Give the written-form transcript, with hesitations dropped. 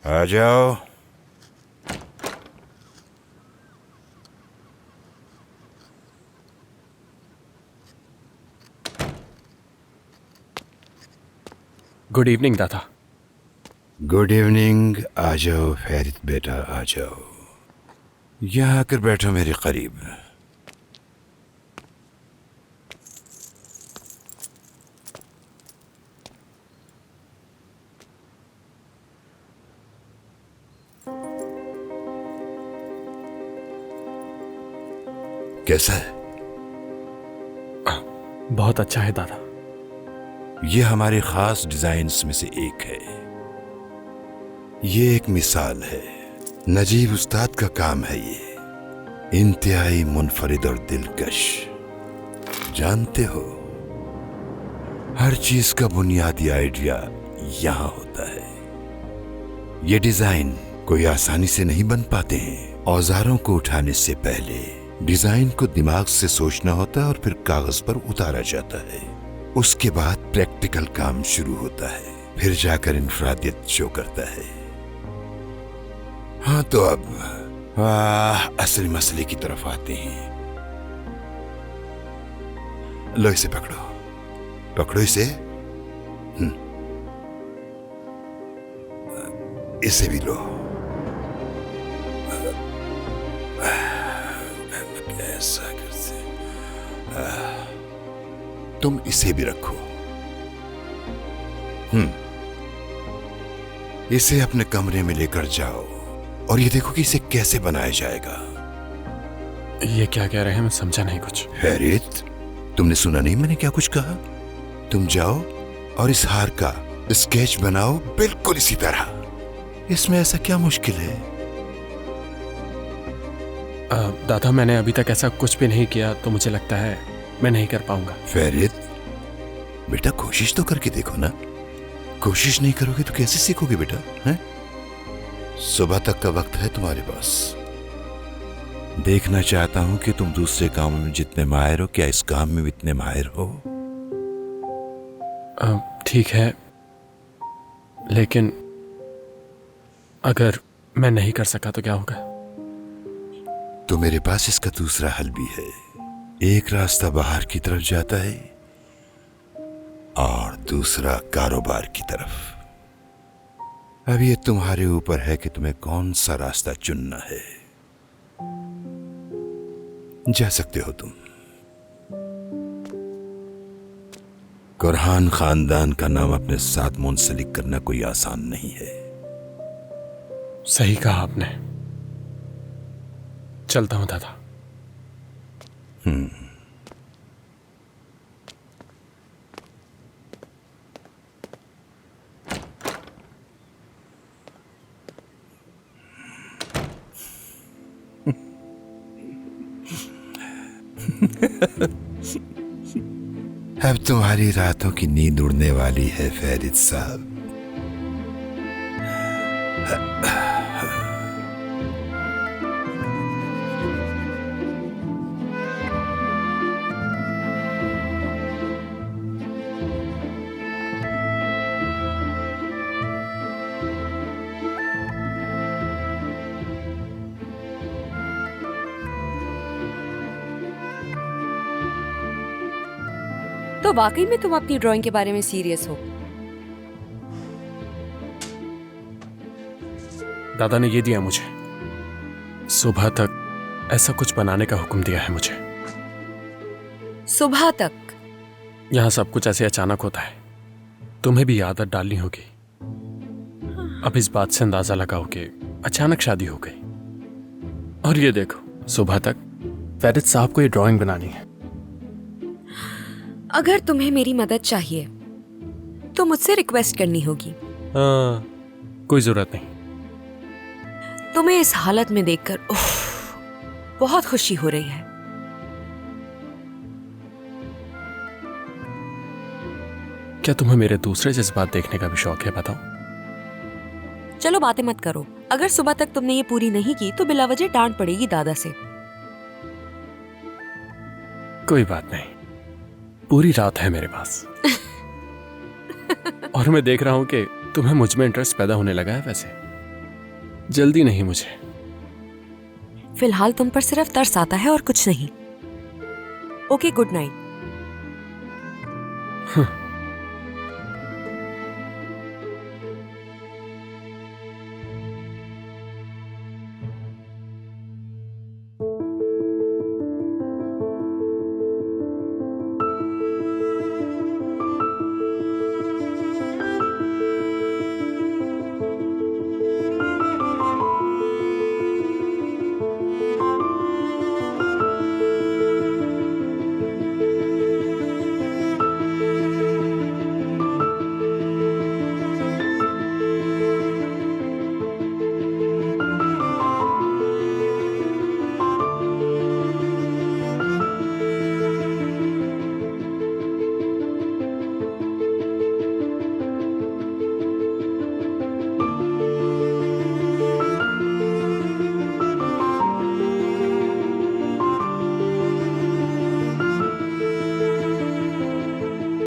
आ जाओ। Good evening दादा। Good evening. आ जाओ फैरिद बेटा, आ जाओ। यहाँ आकर बैठो मेरे करीब। कैसा है? बहुत अच्छा है दादा। ये हमारे खास डिजाइन्स में से एक है। ये एक मिसाल है। नजीब उस्ताद का काम है ये। इंतहाई मुनफरिद और दिलकश। जानते हो, हर चीज का बुनियादी आइडिया यहां होता है। ये डिजाइन कोई आसानी से नहीं बन पाते हैं। औजारों को उठाने से पहले डिजाइन को दिमाग से सोचना होता है और फिर कागज पर उतारा जाता है। उसके बाद प्रैक्टिकल काम शुरू होता है, फिर जाकर इनफरादियत शो करता है। हाँ तो अब असली मसले की तरफ आते हैं। लो इसे पकड़ो, पकड़ो इसे। इसे भी लो। ऐसा करते, तुम इसे भी रखो। इसे अपने कमरे में लेकर जाओ और ये देखो कि इसे कैसे बनाया जाएगा। ये क्या कह रहे हैं, मैं समझा नहीं कुछ। हैरित, तुमने सुना नहीं मैंने क्या कुछ कहा? तुम जाओ और इस हार का स्केच बनाओ बिल्कुल इसी तरह। इसमें ऐसा क्या मुश्किल है? दादा मैंने अभी तक ऐसा कुछ भी नहीं किया, तो मुझे लगता है मैं नहीं कर पाऊंगा। फैरिद बेटा, कोशिश तो करके देखो ना। कोशिश नहीं करोगे तो कैसे सीखोगे बेटा? हैं? सुबह तक का वक्त है तुम्हारे पास। देखना चाहता हूं कि तुम दूसरे कामों में जितने माहिर हो, क्या इस काम में भी इतने माहिर हो? ठीक है, लेकिन अगर मैं नहीं कर सका तो क्या होगा? तो मेरे पास इसका दूसरा हल भी है। एक रास्ता बाहर की तरफ जाता है और दूसरा कारोबार की तरफ। अब ये तुम्हारे ऊपर है कि तुम्हें कौन सा रास्ता चुनना है। जा सकते हो तुम। कुरहान खानदान का नाम अपने साथ मुंसलिक करना कोई आसान नहीं है। सही कहा आपने। चलता हूं दादा। अब तुम्हारी रातों की नींद उड़ने वाली है फैरिद साहब। तो वाकई में तुम अपनी ड्राइंग के बारे में सीरियस हो? दादा ने ये दिया मुझे, सुबह तक ऐसा कुछ बनाने का हुक्म दिया है मुझे। सुबह तक? यहां सब कुछ ऐसे अचानक होता है। तुम्हें भी आदत डालनी होगी। अब इस बात से अंदाजा लगाओ कि अचानक शादी हो गई। और ये देखो, सुबह तक फैरिद साहब को ये ड्राइंग बनानी है। अगर तुम्हें मेरी मदद चाहिए तो मुझसे रिक्वेस्ट करनी होगी। कोई जरूरत नहीं। तुम्हें इस हालत में देखकर बहुत खुशी हो रही है। क्या तुम्हें मेरे दूसरे जज्बात देखने का भी शौक है? बताओ। चलो बातें मत करो। अगर सुबह तक तुमने ये पूरी नहीं की तो बिलावजह डांट पड़ेगी दादा से। कोई बात नहीं, पूरी रात है मेरे पास। और मैं देख रहा हूं कि तुम्हें मुझ में इंटरेस्ट पैदा होने लगा है। वैसे जल्दी नहीं मुझे। फिलहाल तुम पर सिर्फ तरस आता है और कुछ नहीं। Okay, good night.